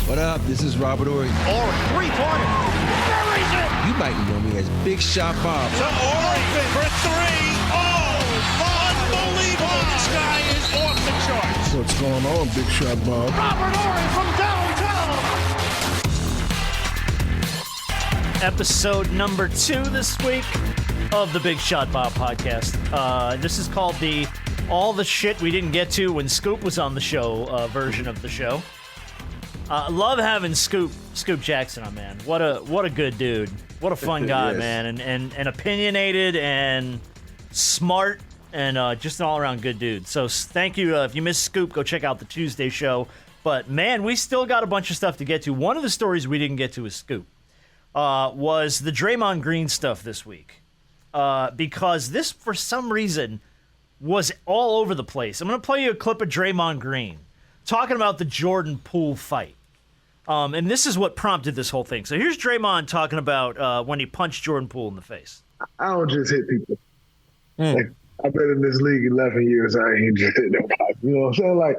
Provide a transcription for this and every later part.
What up? This is Robert Ory. Ory, three-pointer. Buries it. You might know me as Big Shot Bob. To Ory for three. Oh, unbelievable. This guy is off the charts. What's going on, Big Shot Bob? Robert Ory from downtown. Episode number 2 this week of the Big Shot Bob podcast. This is called the All the Shit We Didn't Get To When Scoop was on the show version of the show. Love having Scoop Jackson on, man. What a good dude. What a fun guy, yes. Man. And opinionated and smart and just an all-around good dude. So thank you. If you missed Scoop, go check out the Tuesday show. But, man, we still got a bunch of stuff to get to. One of the stories we didn't get to is Scoop. Was the Draymond Green stuff this week. Because this, for some reason, was all over the place. I'm going to play you a clip of Draymond Green talking about the Jordan Poole fight. And this is what prompted this whole thing. So here's Draymond talking about when he punched Jordan Poole in the face. I don't just hit people. Like, I've been in this league 11 years. I ain't just hit nobody. You know what I'm saying? Like,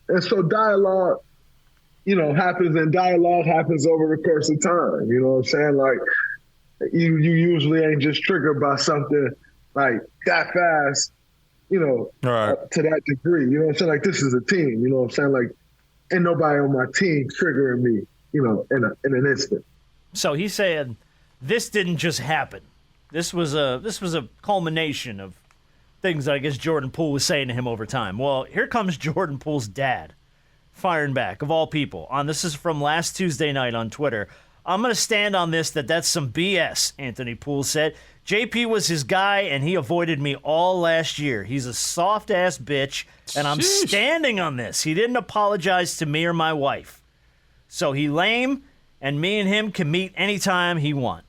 and so dialogue, happens, and dialogue happens over the course of time. You know what I'm saying? Like, you usually ain't just triggered by something like that fast, to that degree. You know what I'm saying? Like, this is a team. You know what I'm saying? Like, ain't nobody on my team triggering me, in an instant. So he's saying this didn't just happen. This was a culmination of things that I guess Jordan Poole was saying to him over time. Well, here comes Jordan Poole's dad, firing back, of all people. This is from last Tuesday night on Twitter. I'm going to stand on this that's some BS, Anthony Poole said. JP was his guy, and he avoided me all last year. He's a soft-ass bitch, and I'm standing on this. He didn't apologize to me or my wife. So he lame, and me and him can meet anytime he want.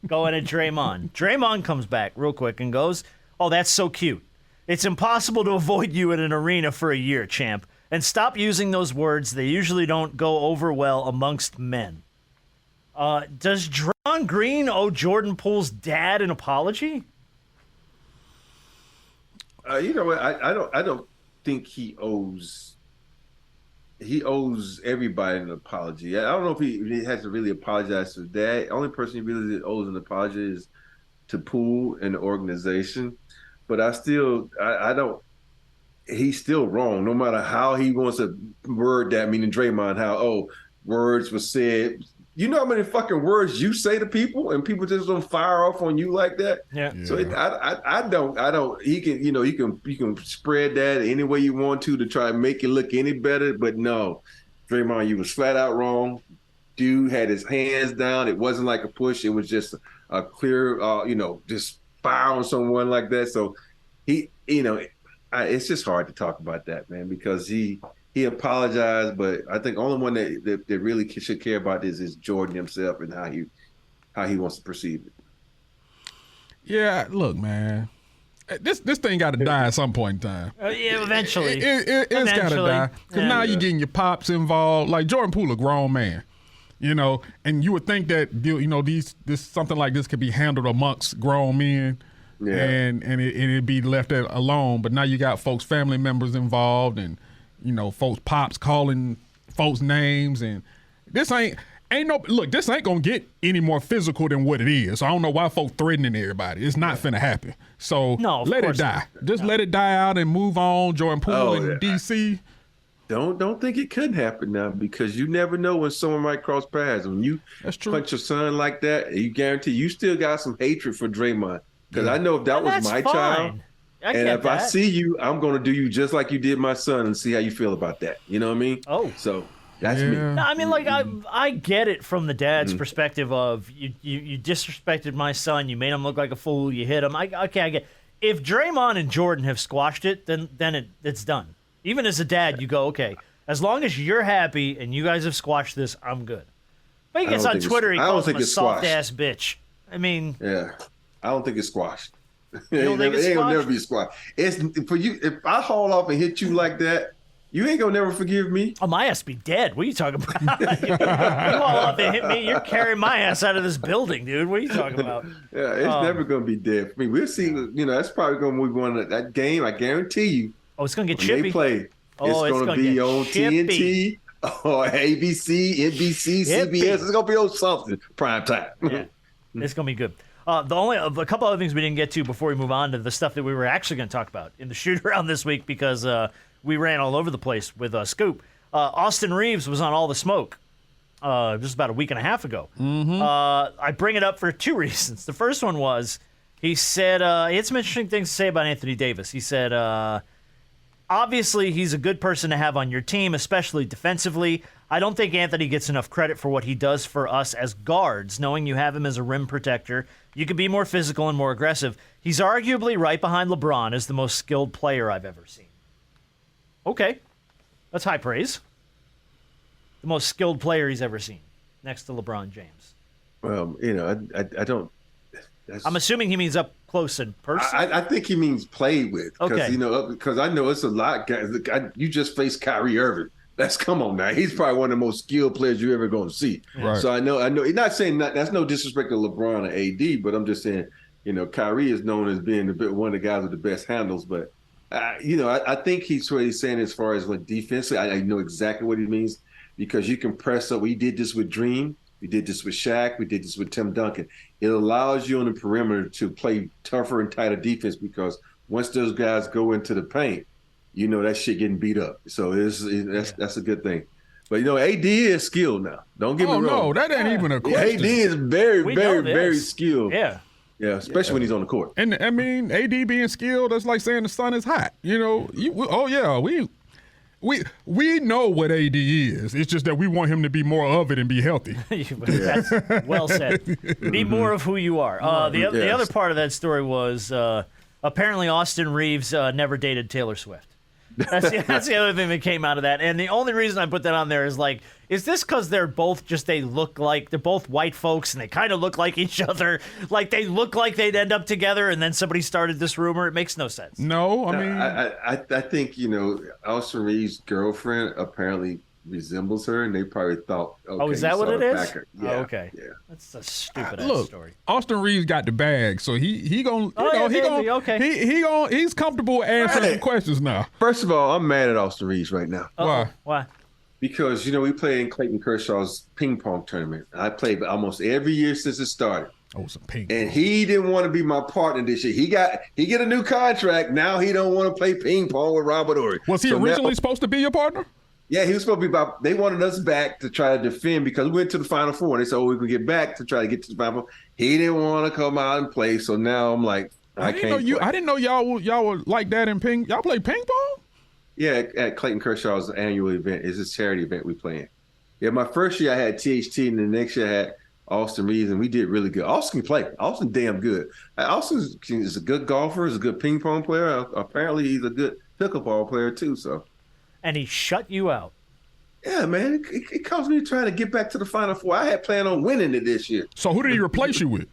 Going at Draymond. Draymond comes back real quick and goes, "Oh, that's so cute. It's impossible to avoid you in an arena for a year, champ. And stop using those words. They usually don't go over well amongst men." Does Draymond Green owe Jordan Poole's dad an apology? You know what? I don't think he owes everybody an apology. I don't know if he has to really apologize to his dad. The only person he really owes an apology is to Poole and the organization. But I don't. He's still wrong, no matter how he wants to word that, meaning Draymond, words were said. You know how many fucking words you say to people, and people just don't fire off on you like that? Yeah. So I don't. He can, you can spread that any way you want to try to make it look any better. But no, Draymond, you was flat out wrong. Dude had his hands down. It wasn't like a push. It was just a clear, just fire on someone like that. So he, it's just hard to talk about that, man, because he apologized, but I think the only one that really should care about this is Jordan himself and how he wants to perceive it. Yeah, look, man, this thing got to die at some point in time. Yeah, eventually. It's got to die because now you're getting your pops involved. Like Jordan Poole, a grown man, and you would think that this something like this could be handled amongst grown men. Yeah. And it'd be left alone. But now you got folks, family members involved, and folks pops calling folks names, and this ain't gonna get any more physical than what it is. So I don't know why folks threatening everybody. It's not finna happen. So let it die. Just let it die out and move on. Jordan Poole in DC. Don't think it couldn't happen now, because you never know when someone might cross paths. When you punch your son like that, you guarantee you still got some hatred for Draymond. Because I know if that was my child, and if I see you, I'm going to do you just like you did my son and see how you feel about that. You know what I mean? Oh. So that's me. No, I mean, like, I get it from the dad's perspective of you disrespected my son, you made him look like a fool, you hit him. I get it. If Draymond and Jordan have squashed it, then it's done. Even as a dad, you go, okay, as long as you're happy and you guys have squashed this, I'm good. But he gets on Twitter, he calls him a soft-ass bitch. I mean... Yeah. I don't think it's squashed. You don't think it's squashed? It ain't gonna never be squashed. It's for you. If I haul off and hit you like that, you ain't gonna never forgive me. Oh, my ass be dead. What are you talking about? you haul off and hit me, you're carrying my ass out of this building, dude. What are you talking about? Yeah, it's never gonna be dead for me. We'll see. That's probably gonna move on to that game. I guarantee you. Oh, it's gonna get chippy. They play. Oh, it's going to be get on chippy. TNT or ABC, NBC, Chippy. CBS. It's going to be on something prime time. Yeah, it's going to be good. A couple other things we didn't get to before we move on to the stuff that we were actually going to talk about in the shoot-around this week because we ran all over the place with Scoop. Austin Reeves was on All the Smoke just about a week and a half ago. Mm-hmm. I bring it up for two reasons. The first one was he said he had some interesting things to say about Anthony Davis. He said, obviously, he's a good person to have on your team, especially defensively. I don't think Anthony gets enough credit for what he does for us as guards, knowing you have him as a rim protector. You could be more physical and more aggressive. He's arguably right behind LeBron as the most skilled player I've ever seen. Okay. That's high praise. The most skilled player he's ever seen, next to LeBron James. Well, I don't. I'm assuming he means up close in person. I think he means played with. Okay. Because I know it's a lot. Guys, you just faced Kyrie Irving. Come on now. He's probably one of the most skilled players you're ever going to see. Right. So I know. He's not saying that's no disrespect to LeBron or AD, but I'm just saying, Kyrie is known as being one of the guys with the best handles. But, I think he's what he's saying as far as like defensively. I know exactly what he means because you can press up. We did this with Dream. We did this with Shaq. We did this with Tim Duncan. It allows you on the perimeter to play tougher and tighter defense because once those guys go into the paint, that shit getting beat up. So that's a good thing. But, AD is skilled now. Don't get me wrong. No, that ain't even a question. AD is very, We very, know this. very skilled. Yeah. Yeah, especially when he's on the court. And I mean, AD being skilled, that's like saying the sun is hot. We know what AD is. It's just that we want him to be more of it and be healthy. That's well said. Be more of who you are. The other part of that story was apparently Austin Reeves never dated Taylor Swift. That's the other thing that came out of that. And the only reason I put that on there is is this because they're both they're both white folks and they kind of look like each other? Like they look like they'd end up together and then somebody started this rumor? It makes no sense. No, I mean. I think, Austin Reeves' girlfriend apparently resembles her and they probably thought, okay. Is that what it is? Yeah, okay. Yeah. That's a stupid ass story. Austin Reeves got the bag, so he's comfortable answering questions now. First of all, I'm mad at Austin Reeves right now. Why? Because, we played in Clayton Kershaw's ping pong tournament. I played almost every year since it started. Oh, some ping And pong. he didn't want to be my partner this year. He get a new contract. Now he don't want to play ping pong with Robert Ory. Was he originally supposed to be your partner? Yeah, he was supposed to be they wanted us back to try to defend because we went to the Final Four. And they said, we can get back to try to get to the Final Four. He didn't want to come out and play. So now I'm like, I can't play. I didn't know y'all were like that in ping. Y'all play ping pong? Yeah, at Clayton Kershaw's annual event. It's a charity event we play in. Yeah, my first year I had THT, and the next year I had Austin Reeves, and we did really good. Austin can play. Austin damn good. Austin is a good golfer. He's a good ping pong player. Apparently, he's a good pickleball player too. So, and he shut you out. Yeah, man. It caused me trying to get back to the Final Four. I had planned on winning it this year. So who did he replace you with?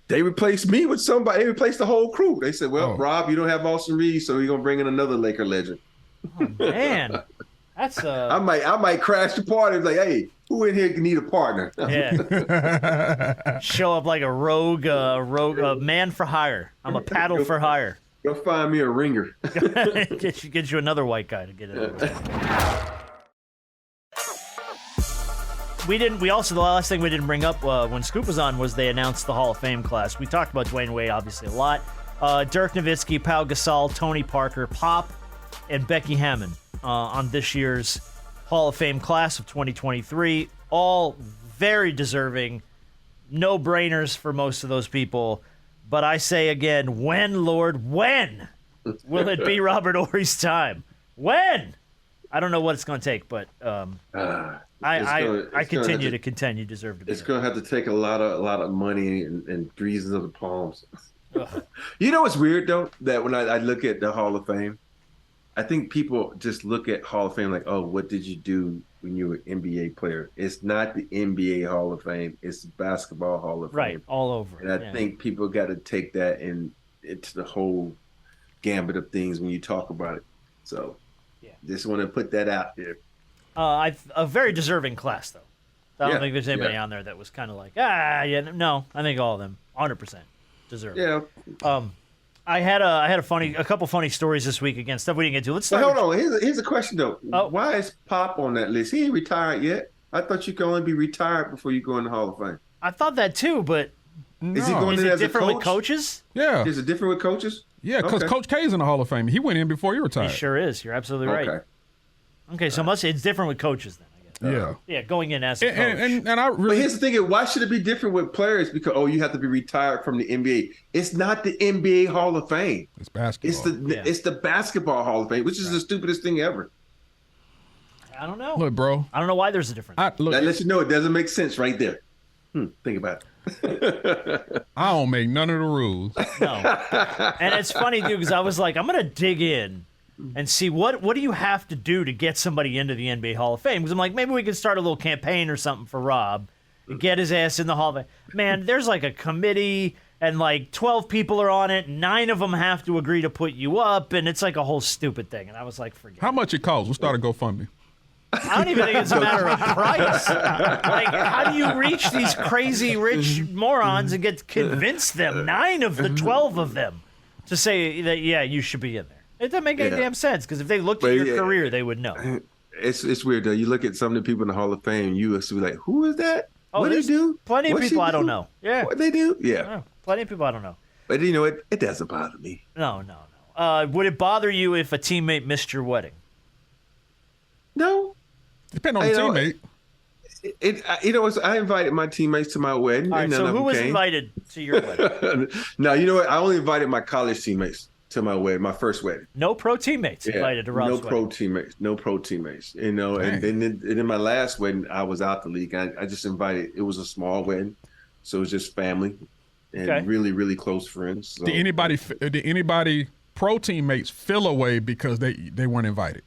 They replaced me with somebody. They replaced the whole crew. They said, well, Rob, you don't have Austin Reeves, so we're going to bring in another Laker legend. Oh, man. That's I might crash the party. Like, hey, who in here can need a partner? Yeah. Show up like a rogue man for hire. I'm a paddle for hire. Go find me a ringer. Get you another white guy to get it. The last thing we didn't bring up when Scoop was on was they announced the Hall of Fame class. We talked about Dwayne Wade obviously a lot. Dirk Nowitzki, Pau Gasol, Tony Parker, Pop, and Becky Hammond on this year's Hall of Fame class of 2023. All very deserving, no-brainers for most of those people. But I say again, when, Lord, when will it be Robert Ory's time? When? I don't know what it's going to take, but I continue to contend you deserve to be. It's going to have to take a lot of money and greasing of the palms. You know what's weird though? That when I look at the Hall of Fame, I think people just look at Hall of Fame like, oh, what did you do when you were an NBA player? It's not the NBA Hall of Fame. It's the Basketball Hall of Fame. Right, all over. And I think people got to take that into the whole gambit of things when you talk about it. So just want to put that out there. A very deserving class, though. I don't think there's anybody on there that was kind of like, no. I think all of them, 100% deserve. Yeah. I had a couple funny stories this week again, stuff we didn't get to. Let's start. But hold on. Here's a question though. Why is Pop on that list? He ain't retired yet. I thought you could only be retired before you go in the Hall of Fame. I thought that too, but is he going is in it as a different coach? with coaches? Yeah. Is it different with coaches? Yeah, because Coach K's in the Hall of Fame. He went in before he retired. He sure is. You're absolutely right. Okay, so it's different with coaches then, I guess. Yeah. Yeah, going in as a coach. And I really. But here's the thing: why should it be different with players? Because you have to be retired from the NBA. It's not the NBA Hall of Fame. It's basketball. It's the basketball Hall of Fame, which is the stupidest thing ever. I don't know. Look, bro. I don't know why there's a difference. That lets you know it doesn't make sense right there. Think about it. I don't make none of the rules. No. And it's funny, dude, because I was like, I'm going to dig in and see what do you have to do to get somebody into the NBA Hall of Fame? Because I'm like, maybe we can start a little campaign or something for Rob and get his ass in the Hall of Fame. Man, there's like a committee and like 12 people are on it. 9 of them have to agree to put you up, and it's like a whole stupid thing. And I was like, forget How much it costs? We'll start a GoFundMe. I don't even think it's a matter of price. Like, how do you reach these crazy rich morons and convince them, 9 of the 12 of them, to say that, yeah, you should be in there? It doesn't make any damn sense, because if they looked at your career, they would know. It's weird, though. You look at some of the people in the Hall of Fame, you used to be like, who is that? Oh, what do they do? Plenty of What's people she I don't do? know. Yeah. What they do? Yeah. Plenty of people I don't know. But, you know, it doesn't bother me. No. Would it bother you if a teammate missed your wedding? No. Depending on the teammate. I invited my teammates to my wedding. All right, and none so of who them was came. invited to your wedding? No, you know what? I only invited my college teammates to my wedding, my first wedding. No pro teammates invited to Rob's wedding. No pro teammates. You know, and then my last wedding, I was out the league. I just invited. It was a small wedding, so it was just family and really, really close friends. So, Did anybody pro teammates feel away because they weren't invited?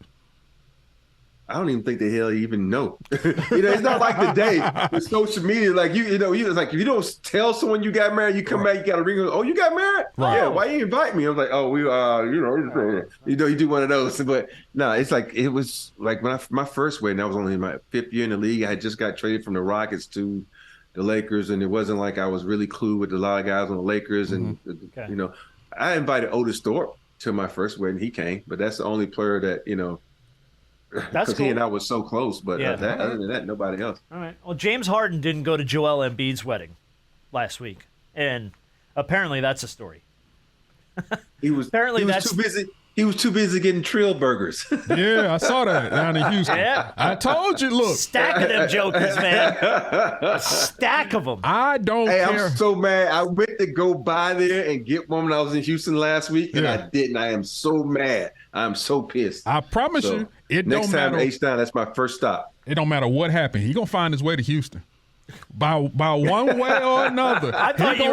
I don't even think the hell you even know. It's not like the day with social media. Like it's like if you don't tell someone you got married, you come back, you got a ring. Oh, you got married? Right. Yeah. Why you invite me? I was like, oh, we you do one of those. But no, it's like it was like my first wedding. I was only in my 5th year in the league. I had just got traded from the Rockets to the Lakers, and it wasn't like I was really clued with a lot of guys on the Lakers. And I invited Otis Thorpe to my first wedding. He came, but that's the only player that because he and I was so close, but other than that, nobody else. All right. Well, James Harden didn't go to Joel Embiid's wedding last week, and apparently that's a story. He was too busy. He was too busy getting Trill burgers. Yeah, I saw that down in Houston. Yeah. I told you, look. Stack of them jokers, man. A stack of them. I don't care. I'm so mad. I went to go by there and get one when I was in Houston last week, and I didn't. I am so mad. I'm so pissed. I promise you, it don't matter. Next time H-Town, that's my first stop. It don't matter what happened. He gonna find his way to Houston. By one way or another. I thought you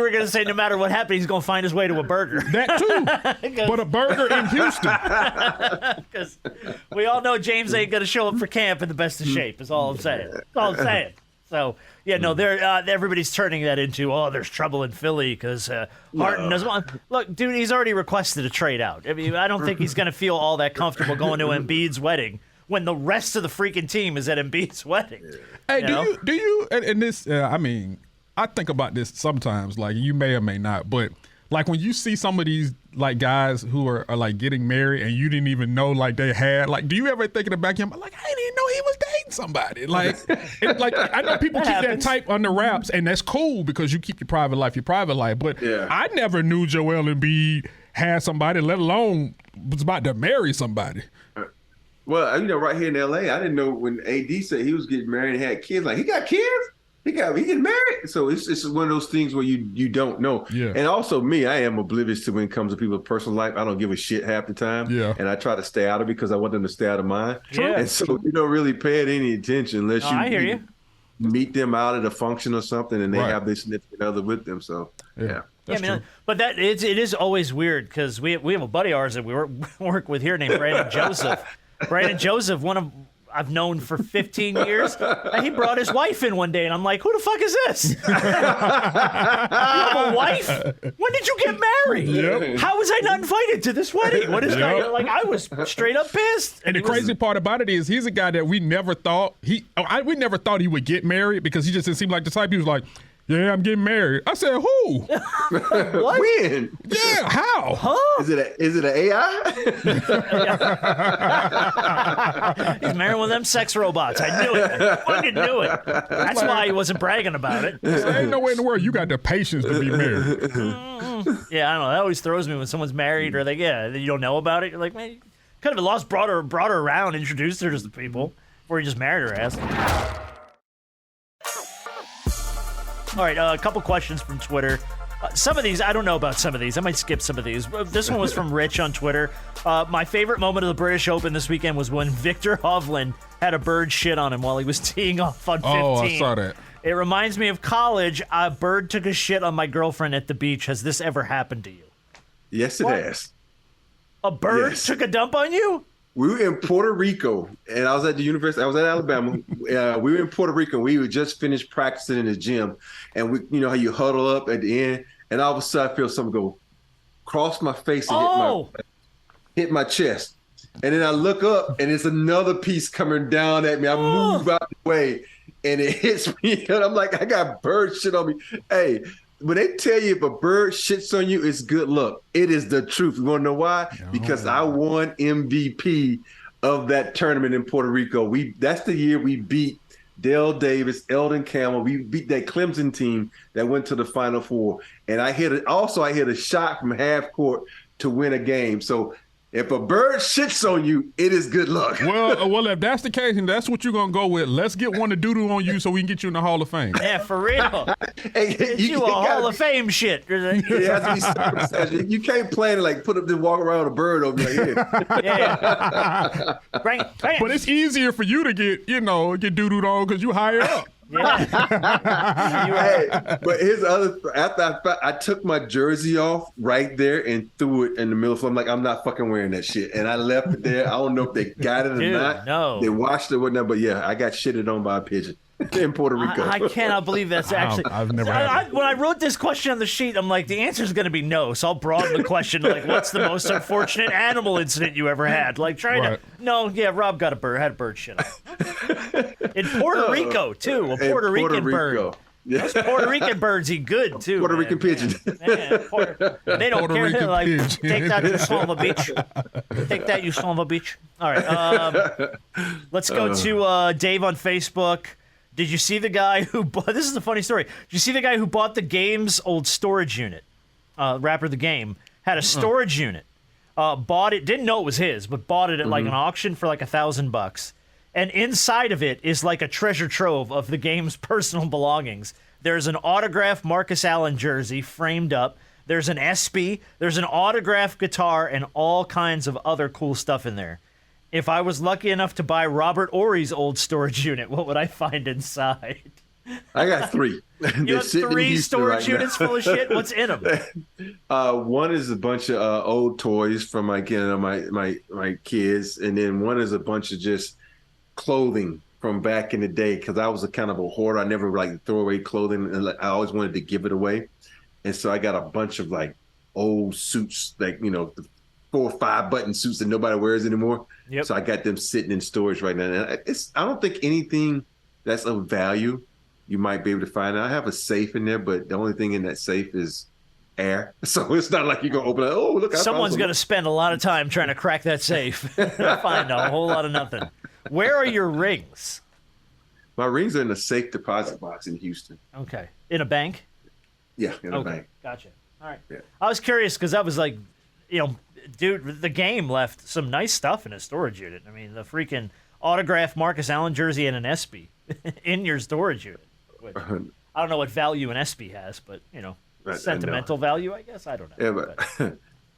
were gonna say no matter what happened, he's gonna find his way to a burger. That too. But a burger in Houston. Because we all know James ain't gonna show up for camp in the best of shape, is all I'm saying. That's all I'm saying. So everybody's turning that into, there's trouble in Philly because Harden doesn't want. Look, dude, he's already requested a trade out. I mean, I don't think he's gonna feel all that comfortable going to Embiid's wedding when the rest of the freaking team is at Embiid's wedding. Hey, do you and this? I mean, I think about this sometimes. Like, you may or may not, but like when you see some of these like guys who are like getting married and you didn't even know like they had, like, do you ever think in the back of your mind, like, I didn't know he was dating somebody? Like, I know people keep that type under wraps, and that's cool because you keep your private life. But I never knew Joel Embiid had somebody, let alone was about to marry somebody. Well, right here in L.A., I didn't know when AD said he was getting married and had kids. Like, he got kids? He getting married? So it's one of those things where you don't know. Yeah. And also me, I am oblivious to when it comes to people's personal life. I don't give a shit half the time. Yeah. And I try to stay out of it because I want them to stay out of mine. Yeah. And so you don't really pay it any attention unless you meet them out at a function or something and they have their significant other with them. So, yeah. I mean, but it is always weird because we have a buddy of ours that we work with here named Brandon Joseph. Brandon Joseph, I've known for 15 years. And he brought his wife in one day, and I'm like, who the fuck is this? You have a wife? When did you get married? Yep. How was I not invited to this wedding? What is going on? Like, I was straight up pissed. And the crazy part about it is he's a guy that we never thought he would get married because he just didn't seem like the type. He was like, Yeah, I'm getting married. I said, who? What? When? Yeah, how? Huh? Is it an AI? He's marrying one of them sex robots. I knew it. I fucking knew it. That's why he wasn't bragging about it. There ain't no way in the world you got the patience to be married. Yeah, I don't know. That always throws me when someone's married or you don't know about it. You're like, man, you could have lost, brought her around, introduced her to the people before you just married her ass. All right, a couple questions from Twitter. Some of these, I don't know about some of these. I might skip some of these. This one was from Rich on Twitter. My favorite moment of the British Open this weekend was when Victor Hovland had a bird shit on him while he was teeing off on 15. Oh, I saw that. It reminds me of college. A bird took a shit on my girlfriend at the beach. Has this ever happened to you? Yes, it has. A bird Yes. took a dump on you? We were in Puerto Rico, and I was at the university. I was at Alabama. We were in Puerto Rico. We were just finished practicing in the gym, and you know how you huddle up at the end, and all of a sudden I feel something go across my face and hit my chest, and then I look up, and it's another piece coming down at me. I move out the way, and it hits me, and I'm like, I got bird shit on me. Hey. When they tell you if a bird shits on you, it's good luck. It is the truth. You want to know why? Because I won MVP of that tournament in Puerto Rico. That's the year we beat Dale Davis, Eldon Campbell. We beat that Clemson team that went to the Final Four. And I hit a shot from half court to win a game. So if a bird shits on you, it is good luck. Well, if that's the case, and that's what you're going to go with, let's get one to doodle on you so we can get you in the Hall of Fame. Yeah, for real. Hey, you a Hall of Fame shit. It has to be circumcised. You can't plan to like put up and walk around with a bird over like here. Yeah. Bring it. But it's easier for you to get doodled on because you higher up. Yeah. Hey, but here's the other. After I took my jersey off right there and threw it in the middle. So I'm like, I'm not fucking wearing that shit. And I left it there. I don't know if they got it or not. No. They washed it or whatnot. But yeah, I got shitted on by a pigeon in Puerto Rico. I cannot believe that's actually. I've never had it. When I wrote this question on the sheet, I'm like, the answer is going to be no. So I'll broaden the question. Like, what's the most unfortunate animal incident you ever had? Like, trying to. No, yeah, Rob had a bird shit on him. In Puerto Rico, too. A Puerto Rican bird. Yeah. Those Puerto Rican birds eat good, too. Puerto Rican pigeon. They don't Puerto care. Rican They're like, pigeon. take that, you son of a bitch. Take that, you son of a bitch. All right. Let's go to Dave on Facebook. Did you see the guy who bought... This is a funny story. Did you see the guy who bought the game's old storage unit? Rapper the Game had a storage unit. Bought it, didn't know it was his, but bought it at like an auction for like $1,000. And inside of it is like a treasure trove of the game's personal belongings. There's an autographed Marcus Allen jersey framed up. There's an SB. There's an autographed guitar and all kinds of other cool stuff in there. If I was lucky enough to buy Robert Ory's old storage unit, what would I find inside? I got 3. You have 3 storage units full of shit? What's in them? One is a bunch of old toys from my kids, and then one is a bunch of just clothing from back in the day because I was a kind of a hoarder. I never like throw away clothing, and I always wanted to give it away. And so I got a bunch of like old suits, like the 4 or 5 button suits that nobody wears anymore. Yep. So I got them sitting in storage right now. And I don't think anything that's of value you might be able to find. I have a safe in there, but the only thing in that safe is air. So it's not like you're going to open it. Oh, look. Someone's going to spend a lot of time trying to crack that safe. Find a whole lot of nothing. Where are your rings? My rings are in a safe deposit box in Houston. Okay. In a bank? Yeah, in a bank. Gotcha. All right. Yeah. I was curious because that was like, dude, the game left some nice stuff in his storage unit. I mean, the freaking autographed Marcus Allen jersey and an SB in your storage unit. Which, I don't know what value an SB has, but, sentimental value, I guess. I don't know. Yeah,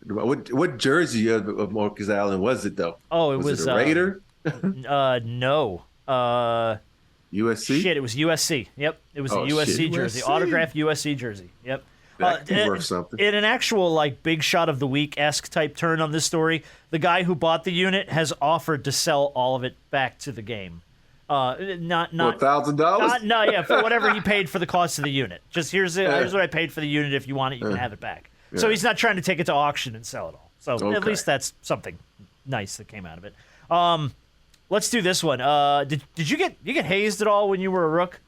but what jersey of Marcus Allen was it, though? Oh, it was a Raider? No. USC? Shit, it was USC. Yep. It was a USC jersey. USC. Autographed USC jersey. Yep. That could be worth something. In an actual like big shot of the week-esque type turn on this story, the guy who bought the unit has offered to sell all of it back to the game. Not $1,000? No, yeah, for whatever he paid for the cost of the unit. Just here's what I paid for the unit. If you want it, you can have it back. Yeah. So he's not trying to take it to auction and sell it all. So at least that's something nice that came out of it. Let's do this one. Did you get hazed at all when you were a rook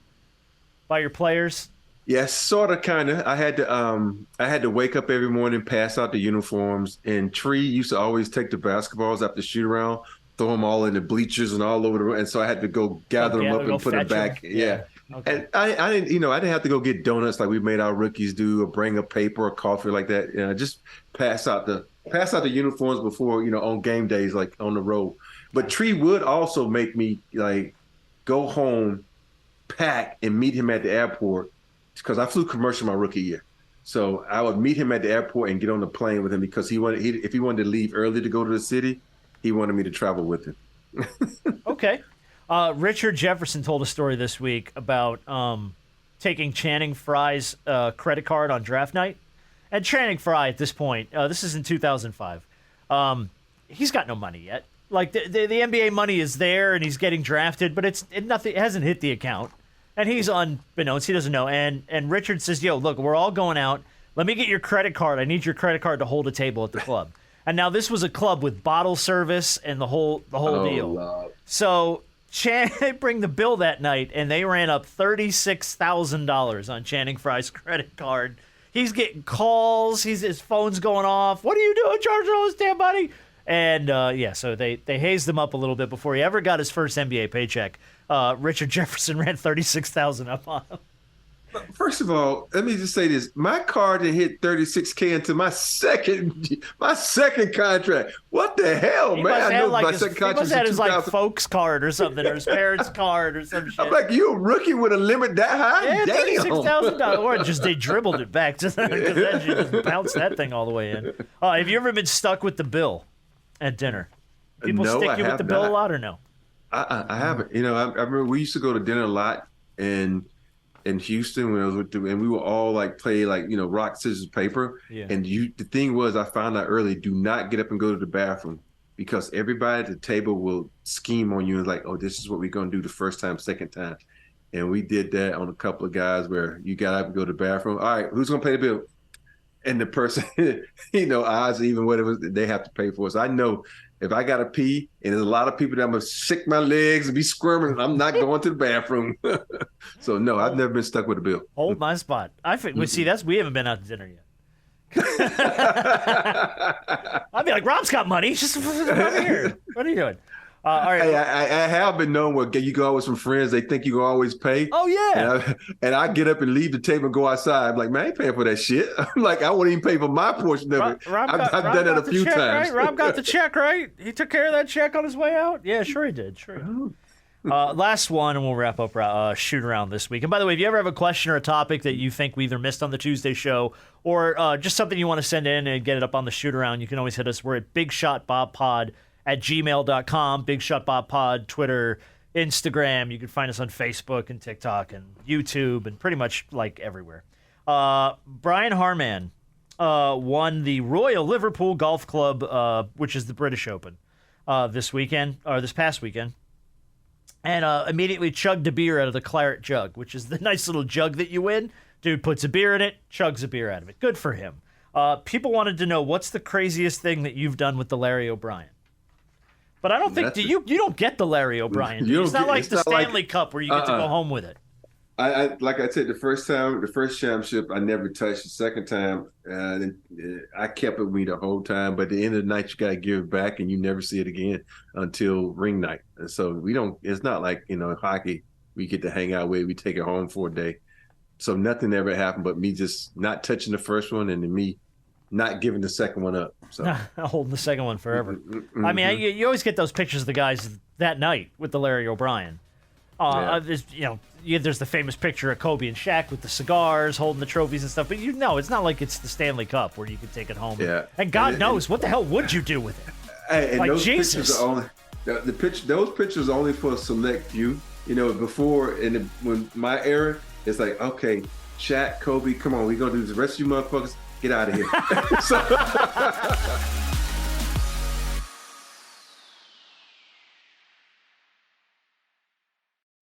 by your players? Yes, sort of, kind of. I had to wake up every morning, pass out the uniforms, and Tree used to always take the basketballs after shoot around, throw them all in the bleachers and all over the room, and so I had to go gather them up and put them back. Yeah. Okay. And I didn't, I didn't have to go get donuts like we made our rookies do, or bring a paper or coffee like that. Just pass out the uniforms before, on game days, like on the road. But Tree would also make me like go home, pack, and meet him at the airport, because I flew commercial my rookie year. So I would meet him at the airport and get on the plane with him, because if he wanted to leave early to go to the city, he wanted me to travel with him. Okay. Richard Jefferson told a story this week about taking Channing Frye's credit card on draft night. And Channing Frye, at this point, this is in 2005, he's got no money yet. Like, the NBA money is there, and he's getting drafted, but it hasn't hit the account. And he's unbeknownst. He doesn't know. And Richard says, yo, look, we're all going out. Let me get your credit card. I need your credit card to hold a table at the club. And now this was a club with bottle service and the whole deal. Lord. So they bring the bill that night, and they ran up $36,000 on Channing Frye's credit card. He's getting calls. His phone's going off. What are you doing charging all this damn money? And, so they hazed him up a little bit before he ever got his first NBA paycheck. Richard Jefferson ran $36,000 up on him. First of all, let me just say this. My card had hit $36K into my second contract. What the hell, man? I know my second contract was his folks card or something, or his parents' card or some shit. I'm like, you a rookie with a limit that high? Yeah, damn. $36,000. Or just they dribbled it back, because then you just bounced that thing all the way in. Have you ever been stuck with the bill at dinner? People stick you with the bill a lot, or no? I haven't. I remember we used to go to dinner a lot in Houston when I was with them, and we would all play rock, scissors, paper. Yeah. And the thing was, I found out early, do not get up and go to the bathroom, because everybody at the table will scheme on you and like, oh, this is what we're going to do the first time, second time. And we did that on a couple of guys where you got up and go to the bathroom. All right, who's going to pay the bill? And the person, odds even whatever, they have to pay for it. So I know if I got to pee and there's a lot of people that I'm going to sick my legs and be squirming, I'm not going to the bathroom. So, no, I've never been stuck with a bill. Hold my spot. I think we haven't been out to dinner yet. I'd be like, Rob's got money. Just over here. What are you doing? All right. Hey, I have been known where you go out with some friends. They think you can always pay. Oh, yeah. And I get up and leave the table and go outside. I'm like, man, I ain't paying for that shit. I'm like, I wouldn't even pay for my portion of it. I've done that a few times. Right? Rob got the check, right? He took care of that check on his way out? Yeah, sure he did. Sure. Last one, and we'll wrap up Shoot Around this week. And by the way, if you ever have a question or a topic that you think we either missed on the Tuesday show, or just something you want to send in and get it up on the Shoot Around, you can always hit us. We're at bigshotbobpod@gmail.com, Big Shot Bob Pod, Twitter, Instagram. You can find us on Facebook and TikTok and YouTube and pretty much everywhere. Brian Harman won the Royal Liverpool Golf Club, which is the British Open, this past weekend. And immediately chugged a beer out of the claret jug, which is the nice little jug that you win. Dude puts a beer in it, chugs a beer out of it. Good for him. People wanted to know, what's the craziest thing that you've done with the Larry O'Brien? But I don't think you don't get the Larry O'Brien. It's not like the Stanley Cup where you get to go home with it. I like I said, the first championship, I never touched. The second time, I kept it with me the whole time. But at the end of the night, you got to give it back, and you never see it again until ring night. And so we don't. It's not like hockey. We get to hang out with. We take it home for a day. So nothing ever happened, but me just not touching the first one, and then me not giving the second one up. So holding the second one forever. Mm-hmm. I mean, you always get those pictures of the guys that night with the Larry O'Brien. There's the famous picture of Kobe and Shaq with the cigars, holding the trophies and stuff. But it's not like it's the Stanley Cup where you can take it home. Yeah. And God knows, what the hell would you do with it? And those Jesus. Pictures are only those pictures are only for a select few. Before when my era, it's like, okay, Shaq, Kobe, come on, we're gonna do this. The rest of you motherfuckers, get out of here.